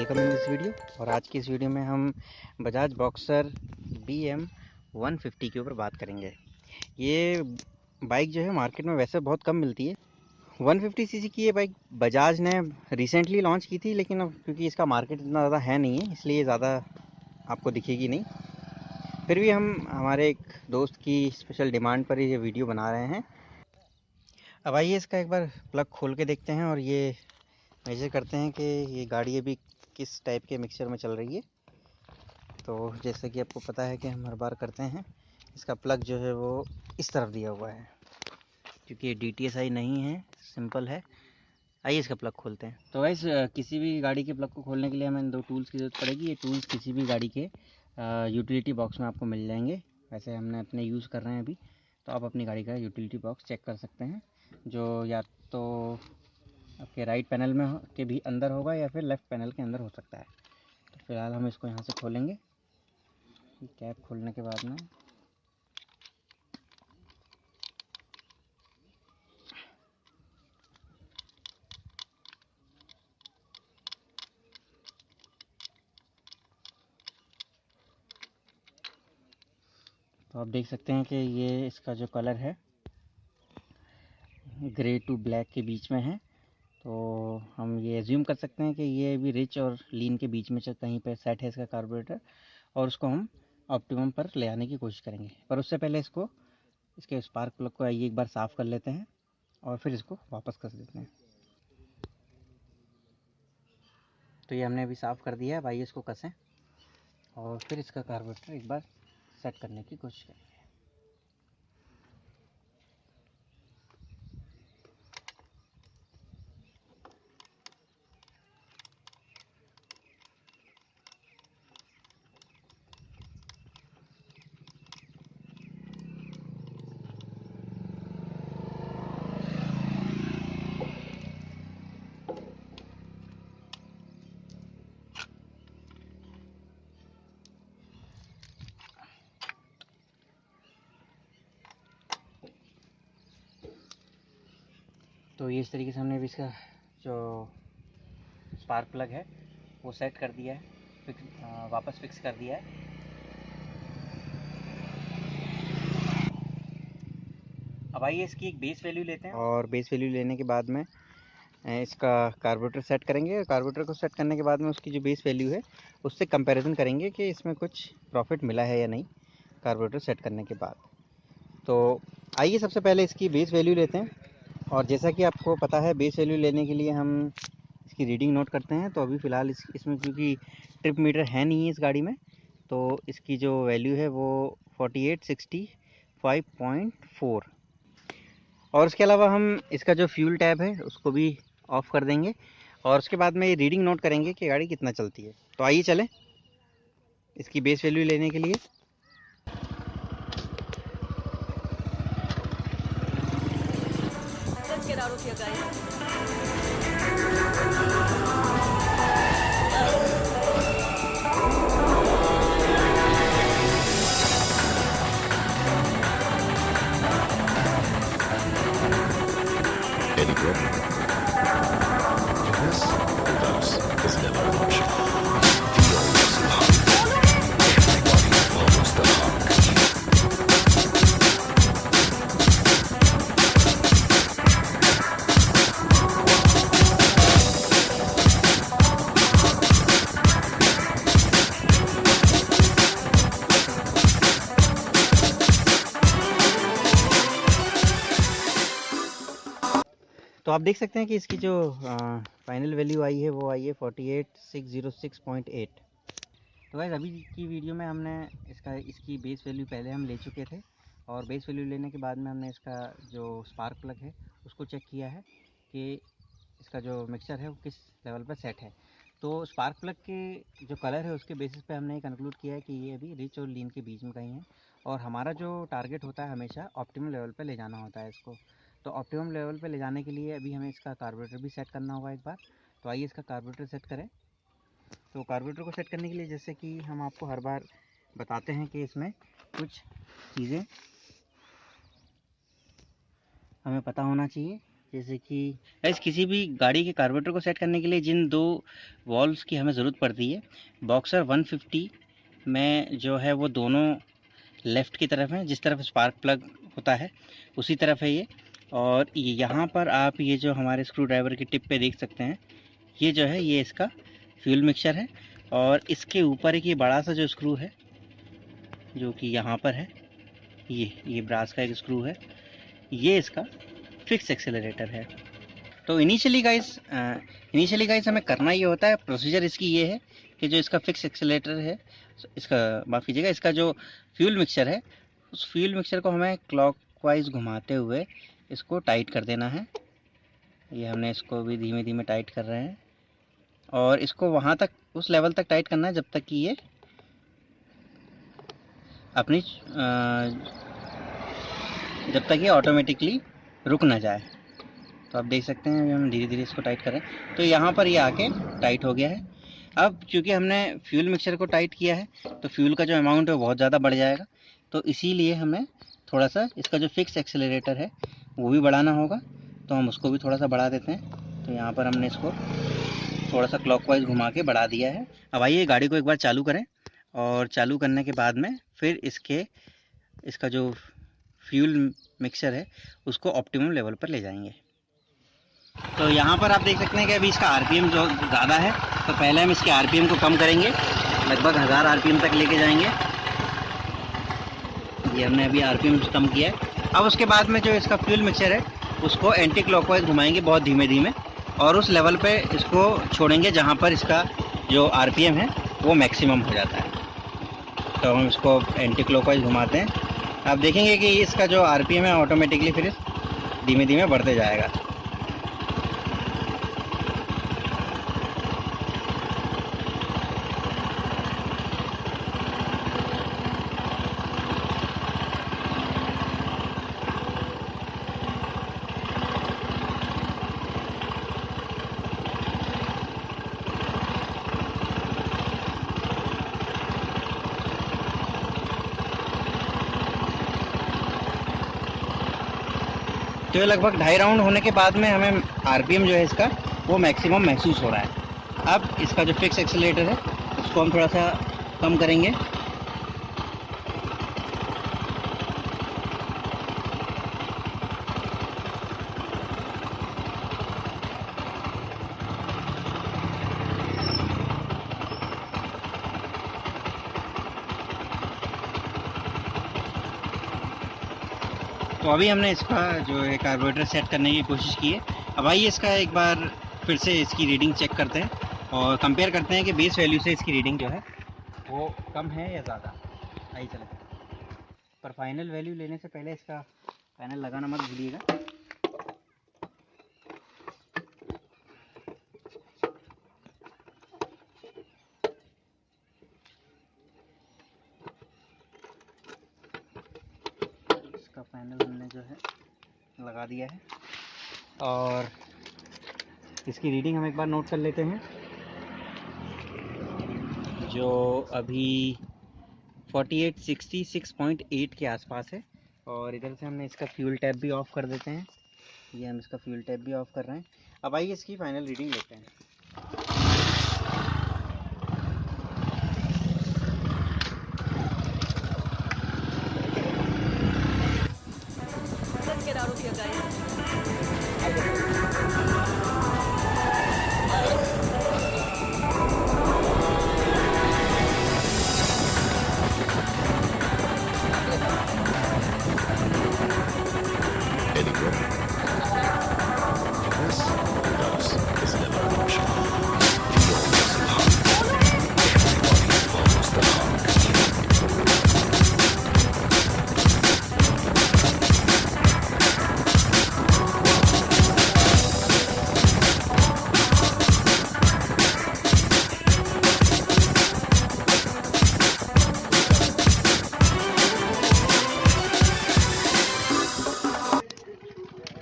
Welcome in this video. और आज की इस वीडियो में हम बजाज बॉक्सर BM 150 के ऊपर बात करेंगे। ये बाइक जो है मार्केट में वैसे बहुत कम मिलती है। 150 सीसी की ये बाइक बजाज ने रिसेंटली लॉन्च की थी, लेकिन अब क्योंकि इसका मार्केट इतना ज़्यादा है नहीं है, इसलिए ज़्यादा आपको दिखेगी नहीं। फिर भी हम हमारे एक दोस्त की स्पेशल डिमांड पर ये वीडियो बना रहे हैं। अब आइए इसका एक बार प्लग खोल के देखते हैं और ये मेजर करते हैं कि ये गाड़ी अभी किस टाइप के मिक्सचर में चल रही है। तो जैसे कि आपको पता है कि हम हर बार करते हैं, इसका प्लग जो है वो इस तरफ दिया हुआ है, क्योंकि ये DTSI नहीं है, सिंपल है। आइए इसका प्लग खोलते हैं। तो गाइस, किसी भी गाड़ी के प्लग को खोलने के लिए हमें दो टूल्स की ज़रूरत पड़ेगी। ये टूल्स किसी भी गाड़ी के यूटिलिटी बॉक्स में आपको मिल जाएंगे। वैसे हमने अपने यूज़ कर रहे हैं अभी, तो आप अपनी गाड़ी का यूटिलिटी बॉक्स चेक कर सकते हैं, जो या तो आपके राइट पैनल में के भी अंदर होगा या फिर लेफ़्ट पैनल के अंदर हो सकता है। तो फिलहाल हम इसको यहाँ से खोलेंगे। कैप खोलने के बाद में तो आप देख सकते हैं कि ये इसका जो कलर है ग्रे टू ब्लैक के बीच में है। तो हम ये एज्यूम कर सकते हैं कि ये भी रिच और लीन के बीच में कहीं पे सेट है इसका कार्बोरेटर, और उसको हम ऑप्टिमम पर ले आने की कोशिश करेंगे। पर उससे पहले इसके स्पार्क प्लग को आइए एक बार साफ़ कर लेते हैं और फिर इसको वापस कर देते हैं। तो ये हमने अभी साफ़ कर दिया है। आइए इसको कसें और फिर इसका कार्बोरेटर एक बार सेट करने की कोशिश करें। तो ये इस तरीके से हमने अभी इसका जो स्पार्क प्लग है वो सेट कर दिया है, वापस फिक्स कर दिया है। अब आइए इसकी एक बेस वैल्यू लेते हैं, और बेस वैल्यू लेने के बाद में इसका कार्बोरेटर सेट करेंगे। कार्बोरेटर को सेट करने के बाद में उसकी जो बेस वैल्यू है उससे कंपैरिजन करेंगे कि इसमें कुछ प्रॉफिट मिला है या नहीं कार्बोरेटर सेट करने के बाद। तो आइए सबसे पहले इसकी बेस वैल्यू लेते हैं। और जैसा कि आपको पता है, बेस वैल्यू लेने के लिए हम इसकी रीडिंग नोट करते हैं। तो अभी फ़िलहाल इसमें क्योंकि ट्रिप मीटर है नहीं है इस गाड़ी में, तो इसकी जो वैल्यू है वो 4865.4। और उसके अलावा हम इसका जो फ्यूल टैब है उसको भी ऑफ़ कर देंगे, और उसके बाद में ये रीडिंग नोट करेंगे कि गाड़ी कितना चलती है। तो आइए चलें इसकी बेस वैल्यू लेने के लिए। Let's get out of here, guys. Any problem? Yes? Reverse is never an option. The always alive. Everybody follows the mark. तो आप देख सकते हैं कि इसकी जो फाइनल वैल्यू आई है वो आई है 48606.8। तो गाइस, अभी की वीडियो में हमने इसकी बेस वैल्यू पहले हम ले चुके थे, और बेस वैल्यू लेने के बाद में हमने इसका जो स्पार्क प्लग है उसको चेक किया है कि इसका जो मिक्सचर है वो किस लेवल पर सेट है। तो स्पार्क प्लग के जो कलर है उसके बेसिस पे हमने ये कंक्लूड किया है कि ये अभी रिच और लीन के बीच में कहीं है, और हमारा जो टारगेट होता है हमेशा ऑप्टिमम लेवल पे ले जाना होता है इसको। तो ऑप्टिमम लेवल पे ले जाने के लिए अभी हमें इसका कार्बोरेटर भी सेट करना होगा एक बार। तो आइए इसका कार्बोरेटर सेट करें। तो कार्बोरेटर को सेट करने के लिए, जैसे कि हम आपको हर बार बताते हैं कि इसमें कुछ चीज़ें हमें पता होना चाहिए। जैसे कि गाइस किसी भी गाड़ी के कार्बोरेटर को सेट करने के लिए जिन दो वॉल्व्स की हमें ज़रूरत पड़ती है, बॉक्सर 150 में जो है वो दोनों लेफ़्ट की तरफ है, जिस तरफ स्पार्क प्लग होता है उसी तरफ है ये। और यहाँ पर आप ये जो हमारे स्क्रू ड्राइवर की टिप पे देख सकते हैं, ये जो है ये इसका फ्यूल मिक्सचर है। और इसके ऊपर एक ये बड़ा सा जो स्क्रू है जो कि यहाँ पर है, ये ब्रास का एक स्क्रू है, ये इसका फिक्स एक्सेलरेटर है। तो इनिशियली गाइस हमें करना ये होता है, प्रोसीजर इसकी ये है कि जो इसका फिक्स एक्सेलरेटर है, इसका माफ़ कीजिएगा, इसका जो फ्यूल मिक्सचर है, उस फ्यूल मिक्सचर को हमें क्लॉकवाइज घुमाते हुए इसको टाइट कर देना है। ये हमने इसको भी धीमे धीमे टाइट कर रहे हैं और इसको वहाँ तक, उस लेवल तक टाइट करना है जब तक कि ये अपनी जब तक ये ऑटोमेटिकली रुक ना जाए। तो आप देख सकते हैं हम धीरे धीरे इसको टाइट करें तो यहाँ पर ये आके टाइट हो गया है। अब चूँकि हमने फ्यूल मिक्सचर को टाइट किया है तो फ्यूल का जो अमाउंट है वो बहुत ज़्यादा बढ़ जाएगा, तो इसीलिए हमें थोड़ा सा इसका जो फिक्स एक्सेलरेटर है वो भी बढ़ाना होगा। तो हम उसको भी थोड़ा सा बढ़ा देते हैं। तो यहाँ पर हमने इसको थोड़ा सा क्लॉकवाइज घुमा के बढ़ा दिया है। अब आइए गाड़ी को एक बार चालू करें और चालू करने के बाद में फिर इसका जो फ्यूल मिक्सचर है उसको ऑप्टिमम लेवल पर ले जाएंगे। तो यहाँ पर आप देख सकते हैं कि अभी इसका आरपीएम जो ज़्यादा है, तो पहले हम इसके आरपीएम को कम करेंगे, लगभग 1000 आरपीएम तक लेके जाएंगे। ये हमने अभी आरपीएम कम किया है। अब उसके बाद में जो इसका फ्यूल मिक्सचर है उसको एंटी क्लॉकवाइज घुमाएंगे बहुत धीमे धीमे और उस लेवल पे इसको छोड़ेंगे जहाँ पर इसका जो आरपीएम है वो मैक्सिमम हो जाता है। तो हम इसको एंटी क्लॉकवाइज घुमाते हैं। आप देखेंगे कि इसका जो आरपीएम है ऑटोमेटिकली फिर धीमे धीमे बढ़ते जाएगा। तो ये लगभग 2.5 राउंड होने के बाद में हमें आरपीएम जो है इसका वो मैक्सिमम महसूस हो रहा है। अब इसका जो फिक्स एक्सेलरेटर है उसको हम थोड़ा सा कम करेंगे। तो अभी हमने इसका जो है कार्बोरेटर सेट करने की कोशिश की है। अब आइए इसका एक बार फिर से इसकी रीडिंग चेक करते हैं और कंपेयर करते हैं कि बेस वैल्यू से इसकी रीडिंग जो है वो कम है या ज़्यादा। आइए चलें, पर फाइनल वैल्यू लेने से पहले इसका पैनल लगाना मत भूलिएगा। इसका पैनल हमने जो है लगा दिया है और इसकी रीडिंग हम एक बार नोट कर लेते हैं, जो अभी 4866.8 के आसपास है। और इधर से हमने इसका फ्यूल टैप भी ऑफ़ कर देते हैं। ये हम इसका फ्यूल टैप भी ऑफ़ कर रहे हैं। अब आइए इसकी फाइनल रीडिंग लेते हैं। Let's get out of here, guys. Any problem? This is never an option. If your muscle hungry, everybody follows the hunk.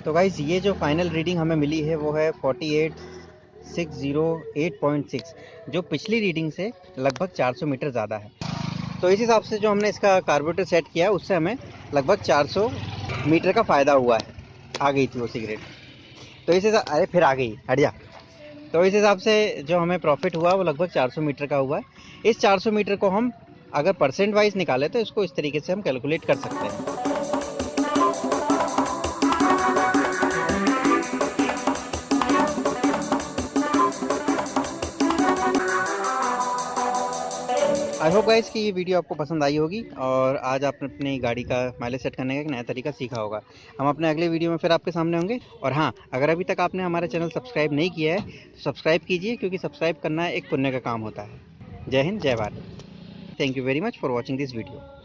तो गाइस ये जो फाइनल रीडिंग हमें मिली है वो है 48608.6, जो पिछली रीडिंग से लगभग 400 मीटर ज़्यादा है। तो इस हिसाब से जो हमने इसका कार्बोरेटर सेट किया है उससे हमें लगभग 400 मीटर का फ़ायदा हुआ है, आ गई थी वो सिगरेट। तो इस हिसाब, अरे फिर आ गई, हट जा। तो इस हिसाब से जो हमें प्रॉफिट हुआ वो लगभग 400 मीटर का हुआ है। इस 400 मीटर को हम अगर परसेंट वाइज निकालें तो इसको इस तरीके से हम कैलकुलेट कर सकते हैं। आई होप गाइस कि ये वीडियो आपको पसंद आई होगी और आज आपने अपनी गाड़ी का माइलेज सेट करने का एक नया तरीका सीखा होगा। हम अपने अगले वीडियो में फिर आपके सामने होंगे। और हाँ, अगर अभी तक आपने हमारा चैनल सब्सक्राइब नहीं किया है तो सब्सक्राइब कीजिए, क्योंकि सब्सक्राइब करना एक पुण्य का काम होता है। जय हिंद, जय Bharat. Thank you very much for watching this video.